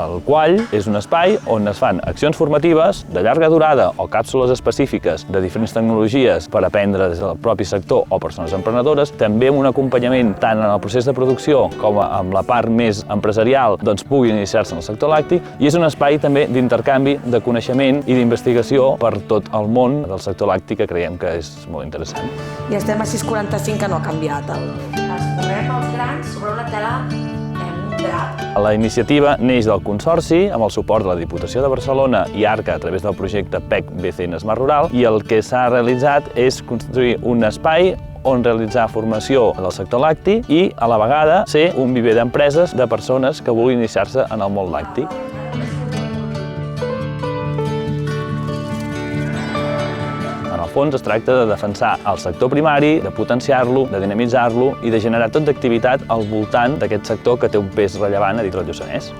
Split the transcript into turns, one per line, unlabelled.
El Quall és un espai on es fan accions formatives de llarga durada o càpsules específiques de diferents tecnologies per aprendre des del propi sector o persones emprenedores, també amb un acompanyament tant en el procés de producció com amb la part més empresarial puguin iniciar-se en el sector lacti, i és un espai també d'intercanvi de coneixement i d'investigació per tot el món del sector lacti, que creiem que és molt interessant.
I estem a 6,45, que no ha canviat.
Escorrem els grans sobre una tela un drap.
La iniciativa neix del Consorci amb el suport de la Diputació de Barcelona i Arca a través del projecte PEC BCN Smart Rural, i el que s'ha realitzat és construir un espai on realitzar formació del sector lacti i, a la vegada, ser un viver d'empreses de persones que vulguin iniciar-se en el món lacti. En el fons es tracta de defensar el sector primari, de potenciar-lo, de dinamitzar-lo i de generar tot d'activitat al voltant d'aquest sector que té un pes rellevant a dintre del Lluçanès.